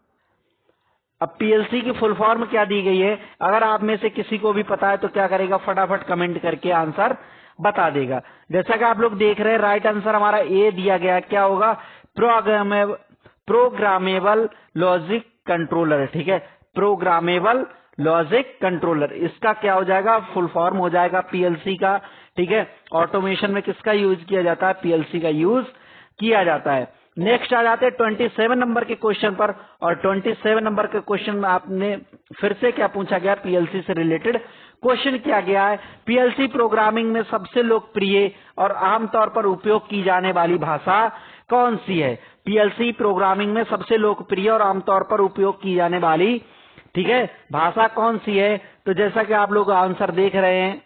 अब पीएलसी की फुल फॉर्म क्या दी गई है, अगर आप में से किसी को भी पता है तो क्या करेगा? फटाफट कमेंट करके आंसर बता देगा। जैसा कि आप लोग देख रहे हैं, राइट आंसर हमारा ए दिया गया। क्या होगा? Programmable logic controller. ठीक है, प्रोग्रामेबल लॉजिक कंट्रोलर, इसका क्या हो जाएगा? फुल फॉर्म हो जाएगा पीएलसी का। ठीक है, ऑटोमेशन में किसका यूज किया जाता है? पीएलसी का यूज किया जाता है। नेक्स्ट आ जाते हैं 27 नंबर के क्वेश्चन पर। और 27 नंबर के क्वेश्चन में आपने फिर से क्या पूछा गया? पीएलसी से रिलेटेड क्वेश्चन किया गया है। पीएलसी प्रोग्रामिंग में सबसे लोकप्रिय और आमतौर पर उपयोग की जाने वाली भाषा कौन सी है? पीएलसी प्रोग्रामिंग में सबसे लोकप्रिय और आमतौर पर उपयोग की जाने वाली, ठीक है, भाषा कौन सी है? तो जैसा कि आप लोग आंसर देख रहे हैं,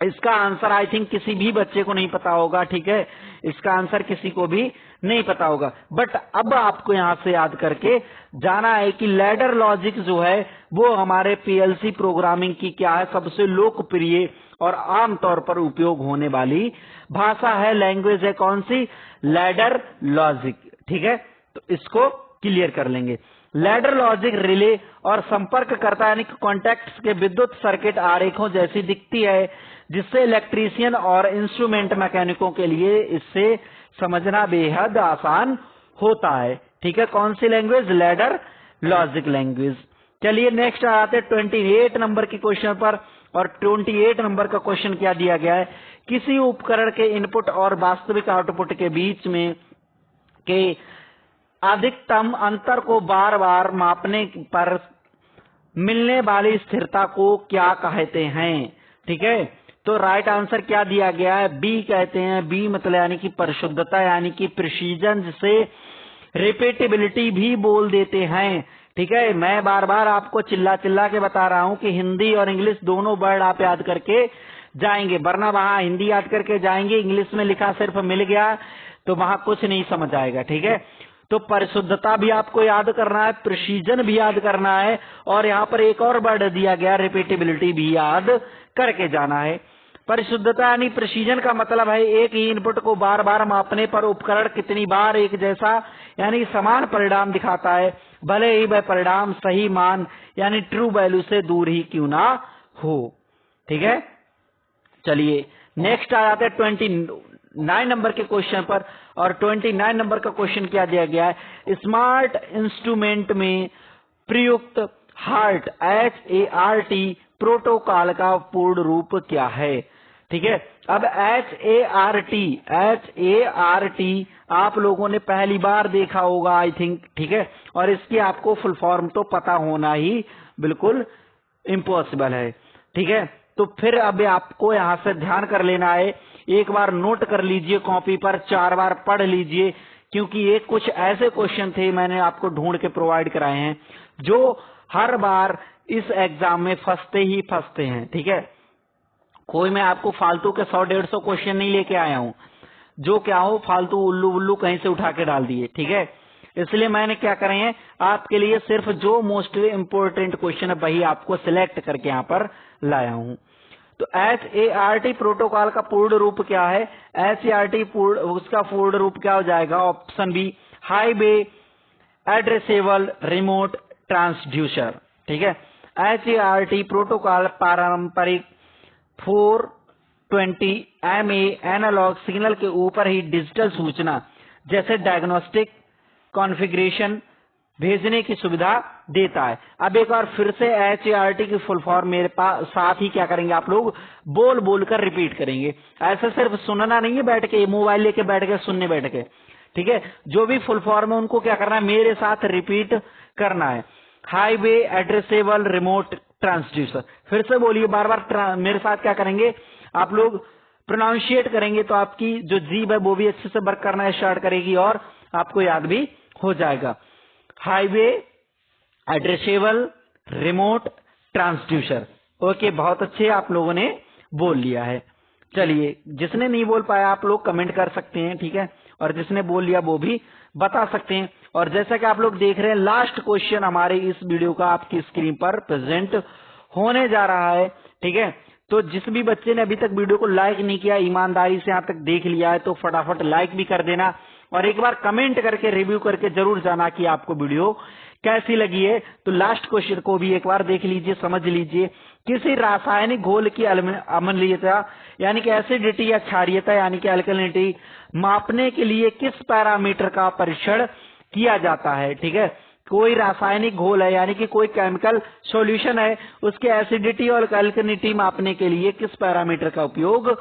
इसका आंसर आई थिंक किसी भी बच्चे को नहीं पता होगा। ठीक है, इसका आंसर किसी को भी नहीं पता होगा। बट अब आपको यहां से याद करके जाना है कि लैडर लॉजिक जो है वो हमारे पीएलसी प्रोग्रामिंग की क्या है? सबसे लोकप्रिय और आमतौर पर उपयोग होने वाली भाषा है, लैंग्वेज है कौन सी? Ladder logic. ठीक है, तो इसको क्लियर कर लेंगे। लैडर लॉजिक रिले और संपर्क करता यानी कि कॉन्टैक्ट्स के विद्युत सर्किट आरेखों जैसी दिखती है, जिससे इलेक्ट्रीशियन और इंस्ट्रूमेंट मैकेनिकों के लिए इससे समझना बेहद आसान होता है। ठीक है, कौन सी लैंग्वेज? Ladder logic language. चलिए नेक्स्ट आते हैं 28 नंबर के क्वेश्चन पर। और 28 नंबर का क्वेश्चन क्या दिया गया है? किसी उपकरण के इनपुट और वास्तविक आउटपुट के बीच में के अधिकतम अंतर को बार बार मापने पर मिलने वाली स्थिरता को क्या कहते हैं? ठीक है, तो राइट आंसर क्या दिया गया है? बी कहते हैं। बी मतलब यानी कि परिशुद्धता, यानी कि प्रिसीजन, जिसे रिपीटेबिलिटी भी बोल देते हैं। ठीक है, मैं बार बार आपको चिल्ला चिल्ला के बता रहा हूं कि हिंदी और इंग्लिश दोनों वर्ड आप याद करके जाएंगे, वरना वहां हिंदी याद करके जाएंगे, इंग्लिश में लिखा सिर्फ मिल गया तो वहां कुछ नहीं समझ आएगा। ठीक है, तो परिशुद्धता भी आपको याद करना है, प्रिसीजन भी याद करना है, और यहाँ पर एक और वर्ड दिया गया रिपीटेबिलिटी भी याद करके जाना है। परिशुद्धता यानी प्रिसीजन का मतलब है एक ही इनपुट को बार बार मापने पर उपकरण कितनी बार एक जैसा यानी समान परिणाम दिखाता है, भले ही वह परिणाम सही मान यानी ट्रू वैल्यू से दूर ही क्यों ना हो। ठीक है, चलिए नेक्स्ट आ जाते हैं 29 नंबर के क्वेश्चन पर। और 29 नंबर का क्वेश्चन क्या दिया गया है? स्मार्ट इंस्ट्रूमेंट में प्रयुक्त HART HART प्रोटोकॉल का पूर्ण रूप क्या है? ठीक है, अब HART आप लोगों ने पहली बार देखा होगा आई थिंक। ठीक है, और इसकी आपको फुल फॉर्म तो पता होना ही बिल्कुल इम्पॉसिबल है। ठीक है, तो फिर अब आपको यहां से ध्यान कर लेना है, एक बार नोट कर लीजिए कॉपी पर, 4 बार पढ़ लीजिए, क्योंकि ये कुछ ऐसे क्वेश्चन थे मैंने आपको ढूंढ के प्रोवाइड कराए हैं जो हर बार इस एग्जाम में फंसते ही फंसते हैं। ठीक है, कोई मैं आपको फालतू के 100-150 क्वेश्चन नहीं लेके आया हूं जो क्या हो फालतू उल्लू उल्लू कहीं से उठा के डाल दिए। ठीक है, इसलिए मैंने क्या करे हैं आपके लिए सिर्फ जो मोस्टली इंपोर्टेंट क्वेश्चन है वही आपको सिलेक्ट करके यहां पर लाया हूं। तो HART प्रोटोकॉल का पूर्ण रूप क्या है? HART उसका पूर्ण रूप क्या हो जाएगा? Option B, highway addressable remote transducer. ठीक है, HART प्रोटोकॉल पारंपरिक 420 MA एनालॉग सिग्नल के ऊपर ही डिजिटल सूचना जैसे डायग्नोस्टिक कॉन्फ़िगरेशन भेजने की सुविधा देता है। अब एक बार फिर से HART की फुल फॉर्म मेरे पास साथ ही क्या करेंगे आप लोग? बोल बोल कर रिपीट करेंगे। ऐसे सिर्फ सुनना नहीं है बैठ के, मोबाइल लेके बैठ के सुनने बैठ के। ठीक है, जो भी फुल फॉर्म है उनको क्या करना है? मेरे साथ रिपीट करना है। Highway addressable remote transducer. फिर से बोलिए बार बार मेरे साथ क्या करेंगे आप लोग? प्रोनाउंशिएट करेंगे तो आपकी जो जीभ है वो भी अच्छे से वर्क करना स्टार्ट करेगी और आपको याद भी हो जाएगा। Highway, addressable, remote, transducer. Okay, बहुत अच्छे आप लोगों ने बोल लिया है। चलिए, जिसने नहीं बोल पाया आप लोग कमेंट कर सकते हैं, ठीक है, और जिसने बोल लिया वो भी बता सकते हैं। और जैसा कि आप लोग देख रहे हैं, लास्ट क्वेश्चन हमारे इस वीडियो का आपकी स्क्रीन पर प्रेजेंट होने जा रहा है, ठीक है। तो जिस भी बच्चे ने अभी तक वीडियो को लाइक नहीं किया, ईमानदारी से यहाँ तक देख लिया है, तो फटाफट लाइक भी कर देना और एक बार कमेंट करके रिव्यू करके जरूर जाना कि आपको वीडियो कैसी लगी है। तो लास्ट क्वेश्चन को भी एक बार देख लीजिए, समझ लीजिए। किसी रासायनिक घोल की अम्लीयता यानी कि एसिडिटी या क्षारीयता यानी कि अल्कलिनिटी मापने के लिए किस पैरामीटर का परीक्षण किया जाता है, ठीक है। कोई रासायनिक घोल है यानी कि कोई केमिकल सॉल्यूशन है, उसके एसिडिटी और अल्कलिनिटी मापने के लिए किस पैरामीटर का उपयोग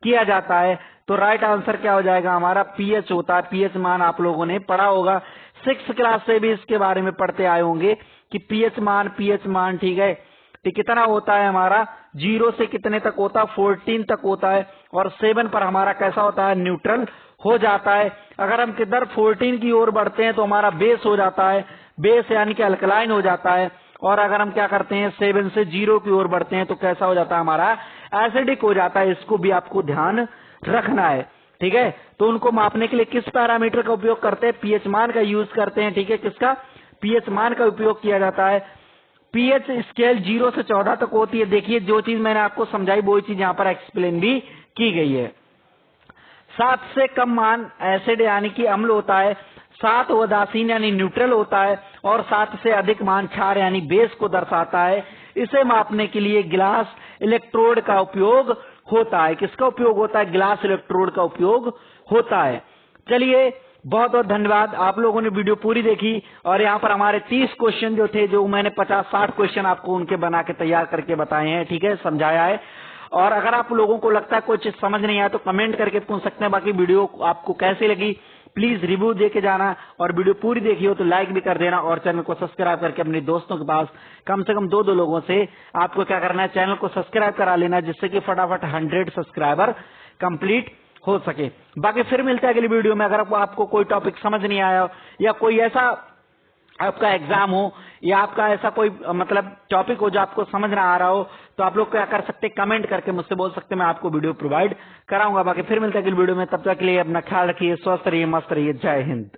किया जाता है। तो राइट आंसर क्या हो जाएगा हमारा, पीएच होता है। पीएच मान आप लोगों ने पढ़ा होगा, 6th क्लास से भी इसके बारे में पढ़ते आए होंगे कि पीएच मान, ठीक है, तो कितना होता है हमारा, 0 से कितने तक होता है, 14 तक होता है। और 7 पर हमारा कैसा होता है, न्यूट्रल हो जाता है। अगर हम किधर 14 की ओर बढ़ते हैं तो हमारा बेस हो जाता है, बेस यानी कि अल्कलाइन हो जाता है। और अगर हम क्या करते हैं, 7 से 0 की ओर बढ़ते हैं तो कैसा हो जाता है हमारा, एसिडिक हो जाता है। इसको भी आपको ध्यान रखना है, ठीक है। तो उनको मापने के लिए किस पैरामीटर का उपयोग करते हैं, पीएच मान का यूज करते हैं, ठीक है। किसका, पीएच मान का उपयोग किया जाता है। पीएच स्केल 0 से 14 तक होती है। देखिए, जो चीज मैंने आपको समझाई वो चीज यहाँ पर एक्सप्लेन भी की गई है। 7 से कम मान एसिड यानी कि अम्ल होता है, 7 उदासीन यानी न्यूट्रल होता है, और 7 से अधिक मान क्षार यानी बेस को दर्शाता है। इसे मापने के लिए ग्लास इलेक्ट्रोड का उपयोग होता है। किसका उपयोग होता है, ग्लास इलेक्ट्रोड का उपयोग होता है। चलिए, बहुत बहुत धन्यवाद, आप लोगों ने वीडियो पूरी देखी। और यहाँ पर हमारे 30 क्वेश्चन जो थे, जो मैंने 50-60 क्वेश्चन आपको उनके बना के तैयार करके बताए हैं, ठीक है, समझाया है। और अगर आप लोगों को लगता है कोई चीज समझ नहीं आया तो कमेंट करके पूछ सकते हैं। बाकी वीडियो आपको कैसी लगी प्लीज रिव्यू दे के जाना, और वीडियो पूरी देखी हो तो लाइक भी कर देना, और चैनल को सब्सक्राइब करके अपने दोस्तों के पास कम से कम 2 लोगों से आपको क्या करना है, चैनल को सब्सक्राइब करा लेना, जिससे कि फटाफट 100 सब्सक्राइबर कंप्लीट हो सके। बाकी फिर मिलते हैं अगली वीडियो में। अगर आपको कोई टॉपिक समझ नहीं आया या कोई ऐसा आपका एग्जाम हो या आपका ऐसा कोई मतलब टॉपिक हो जो आपको समझ ना आ रहा हो, तो आप लोग क्या कर सकते हैं, कमेंट करके मुझसे बोल सकते हैं, मैं आपको वीडियो प्रोवाइड कराऊंगा। बाकी फिर मिलते हैं अगली वीडियो में, तब तक के लिए अपना ख्याल रखिए, स्वस्थ रहिए, मस्त रहिए। जय हिंद।